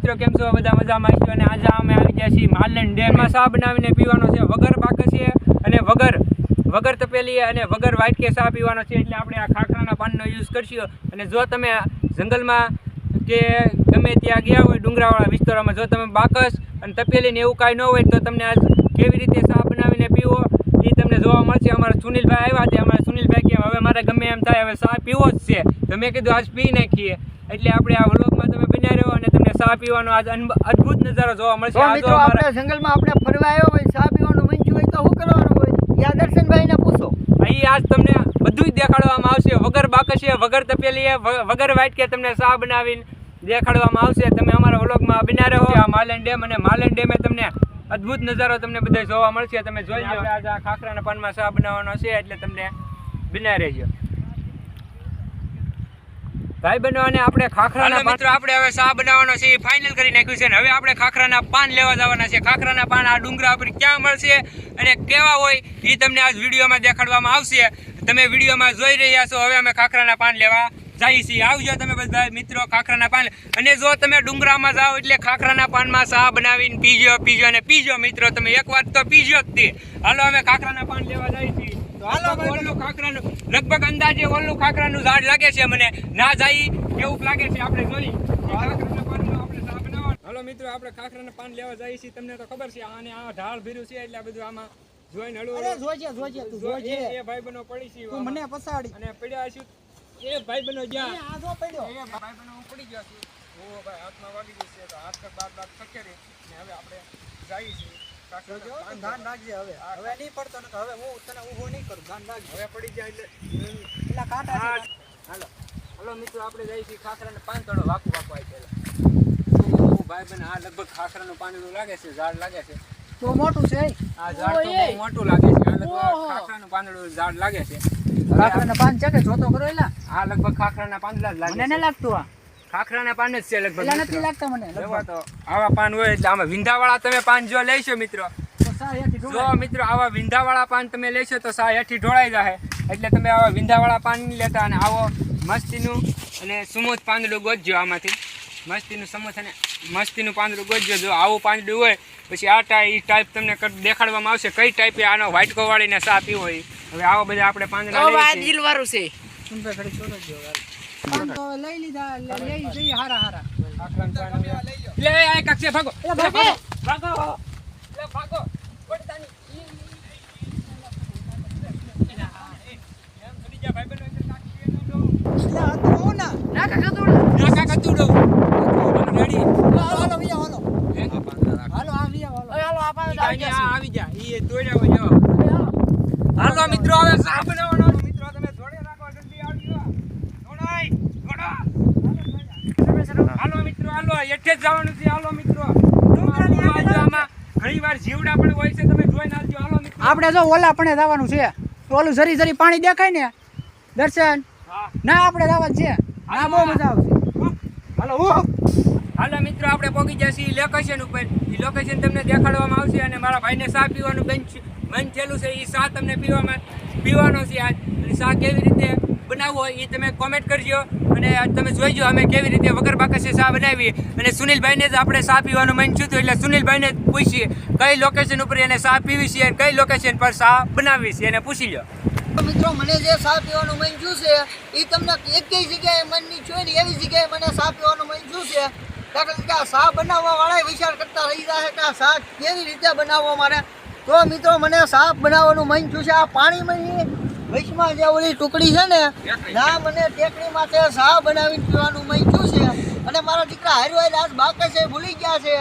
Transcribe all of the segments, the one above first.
મિત્રો કેમ છો બધા મજામાં છો અને આજે અમે આવી ગયા છીએ માલણ ડેમમાં ચા બનાવીને પીવાનો છે વગર બાકસીએ અને વગર તપેલી અને વગર વાઇટ કે ચા પીવાનો છે એટલે આપણે આ ખાખરાના પાનનો યુઝ કરશું અને જો તમે જંગલમાં કે ગમે ત્યાં ગયા હોય ડુંગરાવાળા વિસ્તારોમાં જો તમે બાકસ અને તપેલી ને એવું કાંઈ ન હોય તો તમને આજ કેવી રીતે ચા બનાવીને પીવો એ તમને જોવા મળશે। અમારા સુનિલભાઈ આવ્યા હતા, અમારા સુનિલભાઈ કે હવે મારે ગમે એમ થાય હવે ચા પીવો જ છે તો મેં કીધું આજ પી નાખીએ એટલે આપણે આ વ્લોગમાં તમે બન્યા રહ્યો અને તમને ચા પીવાનો આજ અદ્ભુત નજારો જોવા મળશે। મિત્રો આપણે જંગલમાં આપણે ફરવા આવ્યો હોય ચા પીવાનું મન થયું હોય તો શું કરવાનું હોય યા દર્શનભાઈને પૂછો। અહીં આજ તમને બધું જ દેખાડવામાં આવશે વગર બાકસીએ વગર તપેલીએ વગર વાઇટ કે તમને ચા બનાવીને દેખાડવામાં આવશે। તમે અમારા વ્લોગમાં બન્યા રહો। આ માલણ ડેમ અને માલણ ડેમે તમને અદ્ભુત નજારો તમને બધા જોવા મળશે। તમે જોઈ લો આજે આ ખાખરાના પાનમાં ચા બનાવવાનો છે એટલે તમને બન્યા રહેજો ભાઈ બનો। અને આપણે ખાખરાના મિત્રો આપણે હવે ચા બનાવવાનો છે એ ફાઇનલ કરી નાખ્યું છે ને હવે આપણે ખાખરાના પાન લેવા જવાના છે। ખાખરાના પાન આ ડુંગરા ઉપર ક્યાં મળશે અને કેવા હોય એ તમને આજ વિડીયોમાં દેખાડવામાં આવશે। તમે વિડીયોમાં જોઈ રહ્યા છો હવે અમે ખાખરાના પાન લેવા જઈએ છીએ। આવજો તમે બધા મિત્રો ખાખરાના પાન અને જો તમે ડુંગરામાં જાઓ એટલે ખાખરાના પાનમાં ચા બનાવીને પીજો અને પીજો મિત્રો તમે એક વાર તો પીજો જ તે। હાલો અમે ખાખરાના પાન લેવા જઈએ છીએ। ઓલું ખાખરાનું લગભગ અંદાજે ઓલું ખાખરાનું ઝાડ લાગે છે મને ના જાય એવું લાગે છે આપણે જોઈ ખાખરાના પાનનો આપણે ચા બનાવવાનો। હાલો મિત્રો આપણે ખાખરાના પાન લેવા જઈએ છીએ। તમને તો ખબર છે આને આ ઢાળ ભર્યું છે એટલે બધું આમાં જોઈને હળવું જોજે એ ભાઈ બનો પડી છે તું મને પછાડી અને પડ્યા છે એ ભાઈ બનો જ્યાં આ જો પડ્યો એ ભાઈ બનો હું પડી ગયો છું ઓ ભાઈ હાથમાં વાગી ગયું છે તો હાથ પર બાદ ખકેરી ને હવે આપણે જઈએ છીએ। ધ્યાન રાખજે હવે નહીં પડતો ને હવે હું તને ઊભો નહીં કરું ધ્યાન રાખજે હવે પડી જાય એટલે કાંટા હાલો મિત્રો આપણે જઈએ છીએ ખાખરાના પાન થોડો વાકુ આવી પહેલા ભાઈ બને આ લગભગ ખાખરાનું પાનનું લાગે છે ઝાડ લાગે છે તો મોટું છે આ ઝાડ તો બહુ મોટું લાગે છે આ લગભગ ખાખરાનું પાંદડું ઝાડ લાગે છે। ખાખરાના પાન છે કે જોતો કરો એલા આ લગભગ ખાખરાના પાંદડા જ લાગે મને ન લાગતું આ ખાખરાના પાન જ છે લગભગ એલા નથી લાગતા મને જોવા તો આવા પાન હોય એટલે આમાં વિંધાવાળા તમે પાન જો લેશો મિત્રો જો મિત્રો આવા વિંધાવાળા પાન તમે લેશો તો સા હેઠી ઢોળાઈ જાય એટલે તમે આવા વિંધાવાળા પાન નહીં લેતા અને આવો મસ્તીનું અને સુમૂથ પાંદડું ગોતજો આમાંથી મસ્તીનું સમૂથ અને મસ્તીનું પાંદડું ગોતજો। જો આવું પાંદડું હોય પછી આ ટાઈપ તમને દેખાડવામાં આવશે કઈ ટાઈપે આનો વ્હાઈટ વાળીને ચા પીવો હોય। હવે આવા બધા આપણે પાંદડા લઈ વાળું છે લઈ લીધા લઈ જઈએ હારા લે આ કક્ષે ભાગો ભાગો હાલો મિત્રો હવે ચા બનાવવાનો મિત્રો તમે જોડે રાખો જલ્દી આવજો હાલો મિત્રો હાલો એઠે જ જવાનું છે। હાલો મિત્રો આમાં ઘણી વાર જીવડા પણ હોય છે તમે જોઈને આવજો। હાલો મિત્રો આપણે જો ઓલા પણ જવાનું છે ઓલું જરી પાણી દેખાય ને દર્શન ના આપણે જવાનું છે આ બહુ મજા આવશે। હાલો મિત્રો આપણે પહોંચી જઈએ લોકેશન ઉપર એ લોકેશન તમને દેખાડવામાં આવશે અને મારા ભાઈને ચા પીવાનું મન થયેલું છે એ ચા તમને પીવાનો છે આજ અને ચા કેવી રીતે બનાવવો હોય એ તમે કોમેન્ટ કરજો અને તમે જોઈજો અમે કેવી રીતે વગર બાકસે ચા બનાવી અને સુનિલભાઈને જ આપણે ચા પીવાનું મન થયું એટલે સુનિલભાઈને જ પૂછીએ કઈ લોકેશન ઉપર એને ચા પીવી છે અને કઈ લોકેશન પર ચા બનાવવી છે એને પૂછી લો। મિત્રો મને જે ચા પીવાનું મન થયું છે એ તમને એક જગ્યાએ મન નહીં થયું ને એવી જગ્યાએ મને ચા પીવાનું મન થયું છે કારણ કે આ ચા બનાવવા વાળા વિચાર કરતા રહી જાય કે આ ચા કેવી રીતે બનાવવો મારે તો મિત્રો મને ચા બનાવવાનું મન થયું છે। આ પાણીમાં વૈશમાં જે ઓલી ટુકડી છે ને ના મને ટેકરીમાંથી ચા બનાવીને પીવાનું મન થયું છે અને મારા દીકરા હાર્યો આજ બાકે છે ભૂલી ગયા છે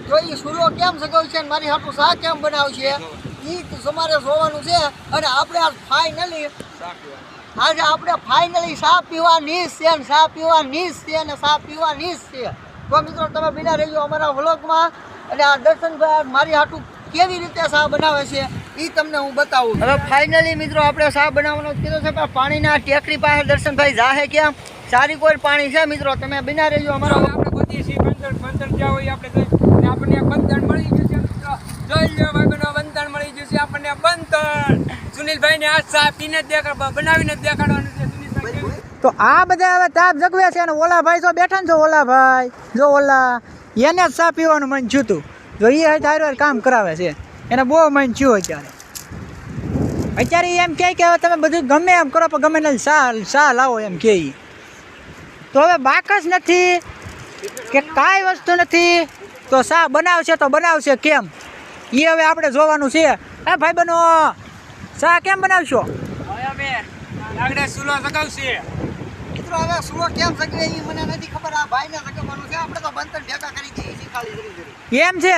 તો એ સૂરો કેમ સગાવશે અને મારી હાટું ચા કેમ બનાવશે એ તમારે જોવાનું છે। અને આપણે આ ફાઇનલી આજે આપણે ફાઇનલી ચા પીવાની છે અને ચા પીવાની છે અને ચા પીવાની છે તો મિત્રો તમે બિના રહેજો અમારા વ્લોગમાં અને આ દર્શનભાઈ મારી હાટું કેવી રીતે ચા બનાવે છે એ તમને હું બતાવું। હવે ફાઇનલી મિત્રો આપણે ચા બનાવવાનો કીધો છે પણ પાણીના ટેકરી પાસે દર્શનભાઈ જાહે કેમ સારી કોઈ પાણી છે મિત્રો તમે બિના રહેજો અમારા આપણે ગોતીએ છીએ બંદર જ્યાં હોય આપણે આપણને બંધન મળી ગયું છે મિત્રો જોઈ લો ભાઈ બનો બંધન મળી ગયું છે આપણને બંધન સુનિલભાઈને આ ચા પીને જ બનાવીને જ દેખાડવાનું છે સુનિલભાઈ તો આ બધા હવે તાપ જગવે છે અને ઓલા ભાઈ જો બેઠા ને જો ઓલા ભાઈ જો ઓલા એને જ ચા પીવાનું મન થયું હતું જો એ હારે કામ કરાવે છે એને બહુ મન થયું અત્યારે એમ કહે કે હવે તમે બધું ગમે એમ કરો પણ ગમે ને ચા લાવો એમ કહે તો હવે બાકસ નથી કે કાંઈ વસ્તુ નથી તો ચા બનાવશે કેમ એ હવે આપણે જોવાનું છે હે ભાઈ બનો ચા કેમ બનાવશો હવે અમે આગળ સુલો સગાવશે મિત્રો હવે સુલો કેમ સગવે એ મને નથી ખબર આ ભાઈને સગવવાનું છે આપણે તો બંતર ભેગા કરી દઈએ છીએ ખાલી જરી એમ છે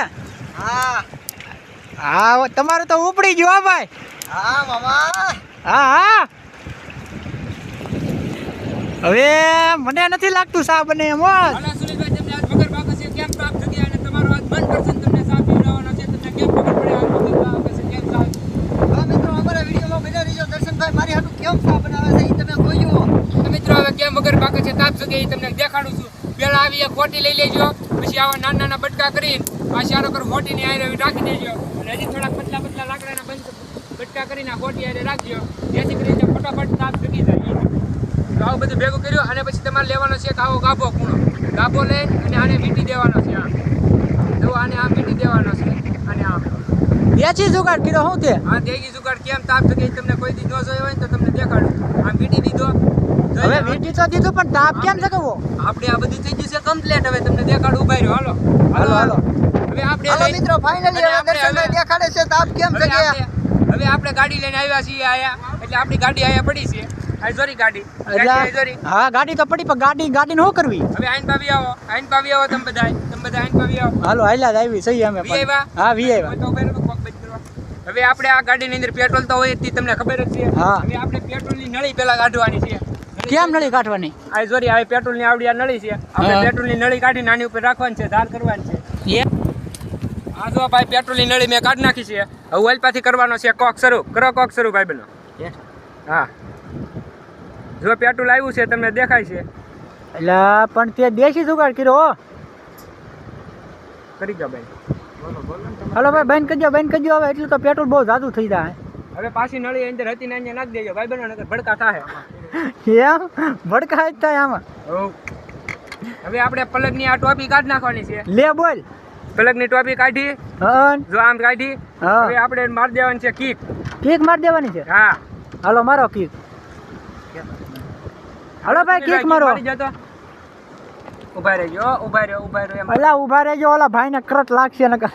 હા હા તમારું તો ઉપડી ગયું હો ભાઈ હા મામા હા હવે મને નથી લાગતું ચા બને એમ હો હાલો સુનિલભાઈ તમને આજ મગર બાકસ કેમ પ્રાપ્ત થયા અને તમારો આજ મનપસંદ તમને ચા પીવડાવવાનો છે તમને કેમ ખબર પડે આ મગર બાકસ કેમ ચા હા મિત્રો અમારા વિડીયોમાં બન્યા રહીજો દર્શનભાઈ મારી હાટુ કેમ ચા બનાવે છે એ તમે જોજો તો મિત્રો હવે કેમ મગર બાકસ છે તાપ સગે એ તમને દેખાડું છું પેલા આવી એક ખોટી લઈ લેજો પછી આવા નાના બટકા કરીને આ ચારો કર ખોટીની આયરે રાખી દેજો અને હજી થોડા પતલા લાકડાના બંધ બટકા કરીને ખોટી આયરે રાખજો જેથી કરીને ફટાફટ તાપ સગી જાય તો આવું બધું ભેગું કર્યું અને પછી તમારે લેવાનો છે આવો ગાભો કૂણો ગાભો લઈને અને આને વીંટી દેવાનો છે જો આને આમ વીંટી દેવાનો છે અને આમ વેચી જુગાડ કર્યો શું તે આ દેગી જુગાડ કેમ તાપ સગે તમને કોઈ દી ન જોયો હોય ને તો તમને દેખાડું આમ વીંટી દીધો હવે વીંટી તો દીધું પણ તાપ કેમ જગવો આપણે આ બધું થઈ ગયું છે કમ્પ્લીટ હવે તમને દેખાડું ઉભા રહ્યો હાલો હવે આપણે હાલો મિત્રો ફાઇનલી હવે દર્શનભાઈ દેખાડે છે તાપ કેમ સગે હવે આપણે ગાડી લઈને આવ્યા છીએ આયા એટલે આપણી ગાડી આયા પડી છે આ જોરી ગાડી જોરી હા ગાડી તો પડી પણ ગાડીને શું કરવી હવે આઈન પાવી આવો તમે બધા આઈન પાવી આવો હાલો હાલ્યા જ આવી સહી અમે વી આવ્યા? હા વી આવ્યા તો ઉભા રહો, કોક બંધ કરવા. હવે આપણે આ ગાડીની અંદર પેટ્રોલ તો હોય જ તે તમને ખબર જ છે હા. હવે આપણે પેટ્રોલની નળી પેલા કાઢવાની છે કેમ નળી કાઢવાની આ સોરી આ પેટ્રોલની આવડી આ નળી છે આપણે હા. પેટ્રોલની નળી કાઢી નાની ઉપર રાખવાની છે ધાર કરવાની છે આ જો ભાઈ પેટ્રોલની નળી મેં કાઢી નાખી છે હવે ઓઇલ પાથી કરવાનો છે કોક શરૂ ભાઈ બનો હા જો પેટ્રોલ આવ્યું છે તમને દેખાય છે એટલે પણ તે દેશી જુગાડ કર્યો હો કરી ગયો ભાઈ હાલો ભાઈ બંધ કરજો હવે એટલું તો પેટ્રોલ બહુ જાદુ થઈ જાય હવે પાછી નળી અંદર હતી ને અહીંયા નાખી દેજો ભાઈ બનો નકર ભડકા થાય એમ ભડકા જ થાય આમાં હવે આપણે પલગની આ ટોપી કાઢી નાખવાની છે લે બોલ પલગની ટોપી કાઢી હન જો આમ કાઢી હા. હવે આપણે માર દેવાની છે કિક કિક માર દેવાની છે હા હાલો મારો કિક હાલો ભાઈ કિક મારો મારી જતો ઉભા રહેજો એમ અલા ઊભા રહેજો ઓલા ભાઈને કરટ લાગશે નકર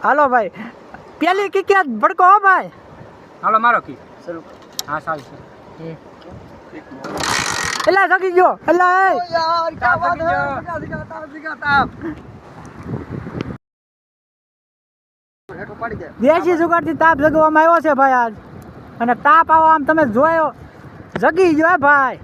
હાલો ભાઈ પેલી કિક યાદ ભડકો હો ભાઈ હાલો મારો કિક હા સારું છે એલા જગી ગયો એલા એ ઓ યાર તાપ क्या बात सगी है ताप દેશી જુગાડથી તાપ જગવામાં આવ્યો છે ભાઈ આજ અને તાપ આવો આમ તમે જોયો જગી ગયો હે ભાઈ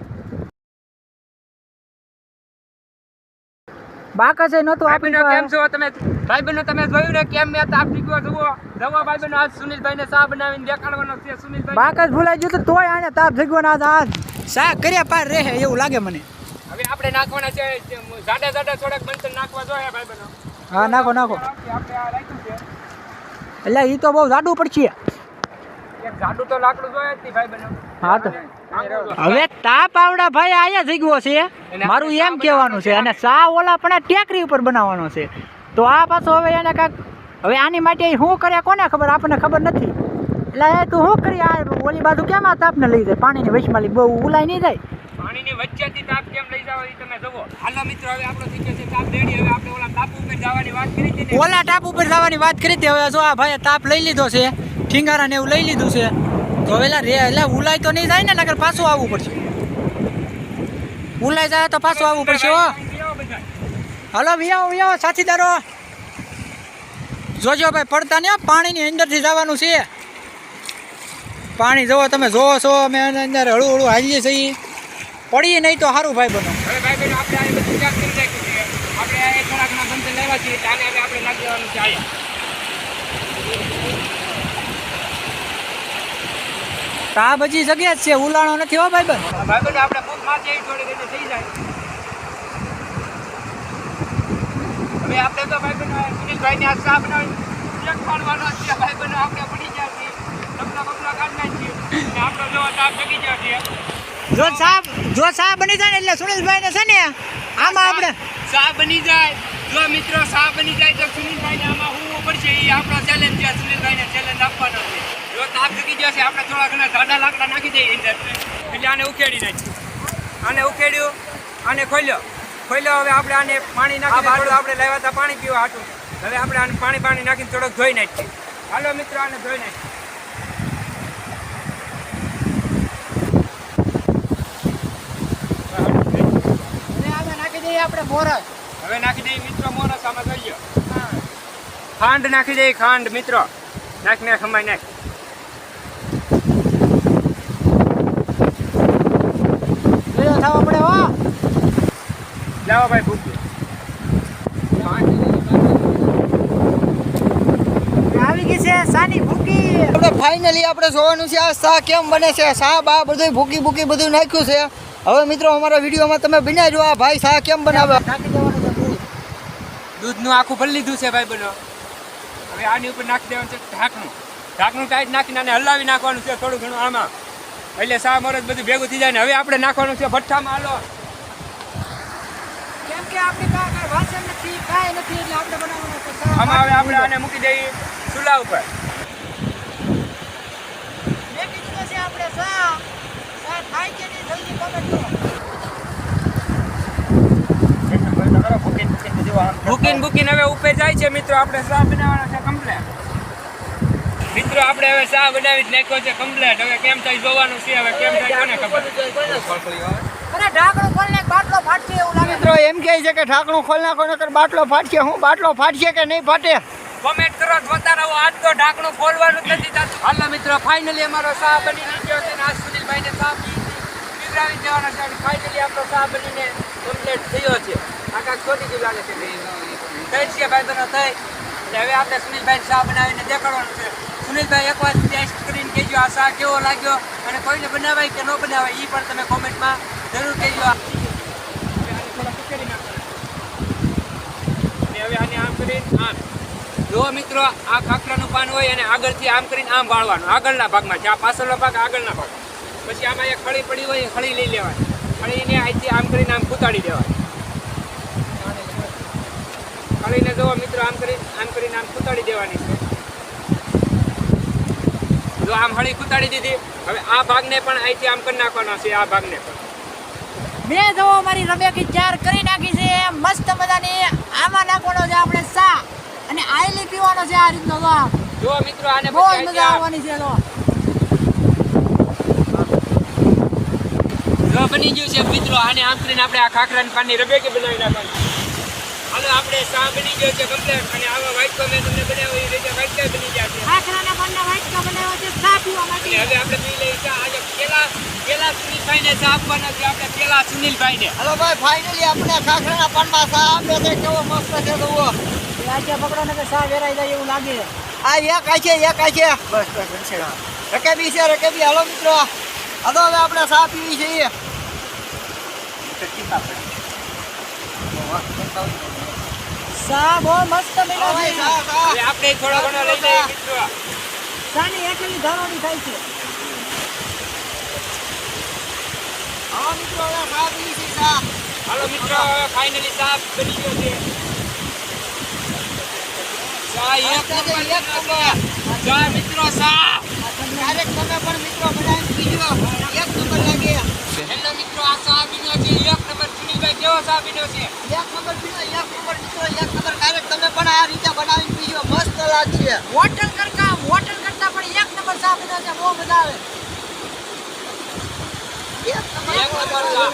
બાકસે નહોતું આપી ભાઈબંધો કેમ છો તમે ભાઈબંધો તમે જોયું ને કેમ મેં તાપ નીકળ્યો જુઓ ભાઈબંધો આજ સુનિલભાઈને ચા બનાવીને દેખાડવાનો છે સુનિલભાઈ બાકસ ભૂલાઈ ગયું તો તોય આને તાપ જગવાનો આજ સા કર્યા પાર રહે એવું લાગે મને હવે આપણે નાખવાના છે જાડા થોડાક બંતર નાખવા જોઈએ ભાઈબંધો હા નાખો આપણે આ રાખ્યું છે એટલે એ તો બહુ જાડું પડશે એક જાડું તો લાકડું જોઈએ જ નહીં ભાઈબંધો હા તો હવે તાપ આવડા ભાઈ આયા જગ્યો છે મારું એમ કહેવાનું છે અને સા ઓલા પણ આ ટેકરી ઉપર બનાવવાનો છે તો આ પાછો હવે એને કાંઈક હવે આની માટે શું કર્યા કોને ખબર આપણને ખબર નથી એટલે એ તું શું કરી આ ઓલી બાજુ કેમ આ તાપને લઈ જાય પાણીની વચમાં બહુ ઉલાઈ નહીં જાય પાણીની વચ્ચેથી તાપ કેમ લઈ જાવ એ તમે જુઓ હાલો મિત્રો હવે આપણો થઈ ગયો છે તાપ રેડી હવે આપણે ઓલા તાપ ઉપર જવાની વાત કરી હતી ને ઓલા ટાપ ઉપર જવાની વાત કરી હતી હવે જો આ ભાઈએ તાપ લઈ લીધો છે ઠીંગારા ને એવું લઈ લીધું છે તો હવે એટલે ઉલાઈ તો નહીં જાય ને નકર પાછું આવવું પડશે ઉલાઈ જાય તો પાછું આવવું પડશે હો હાલો વિયાવો સાથીદારો જોજો ભાઈ પડતા ને પાણીની અંદરથી જવાનું છે પાણી જોવો તમે જોવો છો અમે અંદર હળું હાલીએ છીએ પડીએ નહીં તો સારું ભાઈ બનો હવે ભાઈબંધો આપણે આ બધું ચેક કરી નાખ્યું છે આપણે આ એક થોડાકના બંધ લેવા છીએ આને હવે આપણે નાખી દેવાનું છે આયા તા બજી જગ્યા જ છે ઉલાણો નથી હો ભાઈ બંધ ભાઈબંધો આપણે ભૂખ માં જઈ થોડી રીતે થઈ જાય હવે આપણે તો ભાઈબંધો સુનિલભાઈને આ ચા બનાવી ચેક પાડવાનો છે ભાઈબંધો આપણે પડી ગયા છીએ બબલા કાઢી નાખીએ અને આપણો જો તાપ જગી ગયા છે જો સા બની જાય ને એટલે સુનિલભાઈ ને છે ને આમાં આપણે સા બની જાય. જો મિત્રો સા બની જાય તો સુનિલભાઈને આમાં હું પડશે એ આપણો ચેલેન્જ છે. સુનિલભાઈને ચેલેન્જ આપવાનો છે. જો તાપ ચૂકી જશે આપણે થોડા ઘણા જાડા લાકડા નાખી દઈએ અંદર એટલે આને ઉકેડી નાખીએ. આને ઉકેડ્યું, આને ખોલ્યો. હવે આપણે આને પાણી નાખી થોડું આપણે લાવ્યા હતા પાણી પીવા હાટું. હવે આપણે આને પાણી નાખીને થોડોક ધોઈ નાખીએ. હાલો મિત્રો આને ધોઈ નાખીએ. નાખી દઈએ આપણે મોરસ. હવે નાખી દઈએ મિત્રો મોરસ. આમાં થઈ ગયો ખાંડ નાખી દઈએ. ખાંડ મિત્રો નાખ ખમાઈ નાખ. લીલો થાવ આપણે હો. લાવો ભાઈ ભૂકી. આવી ગઈ છે સાની ભૂકી. આપણે ફાઇનલી આપણે જોવાનું છે આ શા કેમ બને છે. શા બા બધું ભૂકી બધું નાખ્યું છે. હવે મિત્રો અમારા વિડીયોમાં તમે બનાવી જો આ ભાઈ શા કેમ બનાવે. નાખી દેવાનું છે દૂધ. દૂધનું આખું ભરી લીધું છે ભાઈ બનો. હવે આની ઉપર નાખી દેવાનું છે ઢાંકણું ટાઈટ નાખીને આને હલાવી નાખવાનું છે થોડું ઘણું આમાં એટલે સા મરચ બધું ભેગું થઈ જાય ને હવે આપણે નાખવાનું છે ભઠ્ઠામાં. હાલો કેમ કે આપણી પાસે કાંઈ વાસણ નથી કાંઈ નથી એટલે આપણે બનાવવાનું છે શા. આમાં હવે આપણે આને મૂકી દઈએ ચૂલા ઉપર. મેં કીધું છે આપણે શા થાય કે નહીં થઈ ગઈ ખબર જો. બુકીન હવે ઉપર જાય છે મિત્રો. આપણે ચા બનાવવાનો છે કમ્પ્લેટ. મિત્રો આપણે હવે ચા બનાવી જ નાખ્યો છે કમ્પ્લેટ. હવે કેમ થાય જોવાનું છે. હવે કેમ થાય કોને ખબર. અરે ઢાંકણું ખોલ નાખ બાટલો ફાટશે એવું લાગે. મિત્રો એમ કહે છે કે ઢાંકણું ખોલ નાખો નકર બાટલો ફાટશે. હું બાટલો ફાટશે કે નહીં ફાટે કોમેન્ટ કરો જોતા રહો. આજ તો ઢાંકણું ખોલવાનું જ નથી થતું. હાલો મિત્રો ફાઇનલી અમારો ચા બની ગયો છે ને આજ સુનિલભાઈને ચા પીવડાવી દેવાનો છે. ફાઇનલી આપણો ચા બનીને કમ્પ્લીટ થયો છે. આખા ખોટી જેવું લાગે છે. થઈ છે ભાઈ બનો થઈ. એટલે હવે આપણે સુનિલભાઈને ચા બનાવીને દેખાડવાનું છે. સુનિલભાઈ એકવાર ટેસ્ટ કરીને કહેજો આ ચા કેવો લાગ્યો અને કોઈને બનાવાય કે ન બનાવાય એ પણ તમે કોમેન્ટમાં જરૂર કહેજો. હવે આને આમ કરીને આમ જો મિત્રો આ ખાખરાનું પાન હોય અને આગળથી આમ કરીને આમ વાળવાનું આગળના ભાગમાં છે. આ પાછળનો ભાગ આગળના ભાગ. પછી આમાં એક ખળી પડી હોય એ ખળી લઈ લેવાની. ખળીને અહીંથી આમ કરીને આમ કૂતાડી દેવાની. ખળીને જો મિત્રો આમ કરીને આમ કૂતાડી દેવાની છે. જો આમ હળી કૂતાડી દીધી. હવે આ ભાગને પણ અહીંથી આમ કરી નાખવાનો છે. આ ભાગને પણ મેં જો મારી રમેકી તૈયાર કરી નાખી છે મસ્ત મજાની. આમાં નાખવાનો છે આપણે શા અને આઈલી પીવાનો છે આ રીતનો. જો મિત્રો આને બહુ પછી મજા આવવાની છે. જો બની ગયું છે મિત્રો. આને આમ કરીને આપણે આ ખાખરાની પાનની રબેકી બનાવી નાખવાની. હાલો આપણે ચા બની ગયો છે કમ્પ્લીટ. અને આવા વાટકો મેં તમને બનાવ્યો એ રીતે વાટકા બની ગયા છે. ખાખરાના પાનના વાટકા બનાવ્યા છે શા પીવા માટે. અને હવે આપણે પી લઈએ ચા. આજે પેલા સુનિલભાઈને ચા આપવાના છે આપણે. પેલા સુનિલભાઈને હલો ભાઈ ફાઇનલી આપણે ખાખરાના પાનમાં શા આપે છે. કેવો મસ્ત છે તો આજે પકડો ને શા વેરાઈ જાય એવું લાગે. આ એક આ છે બસ રકેબી છે રકેબી. હાલો મિત્રો હાલો હવે આપણે શા પીવી છે. શા બહુ મસ્ત બન્યો છે. હવે આપણે થોડો ઘણો લઈ લઈએ મિત્રો. શાની એકલી ધારોની થાય છે. હા મિત્રો હવે શા પીવી છે શા. હાલો મિત્રો હવે ફાઇનલી ચા બની ગયો છે. ચા એક નંબર. ચા મિત્રો ચા ક્યારેક તમે પણ મિત્રો બનાવીને પીજો. એક નંબર લાગે. હેલો મિત્રો આ ચા પીનો છે એક નંબર. સુનિલભાઈ કેવો ચા પીનો છે. એક નંબર પીજો. એક નંબર મિત્રો એક નંબર. ક્યારેક તમે પણ આ રીતે બનાવીને પીજો. મસ્ત લાગશે. હોટલ કરતા પણ એક નંબર ચા પીનો છે. બહુ મજા આવે. એક નંબર એક નંબર.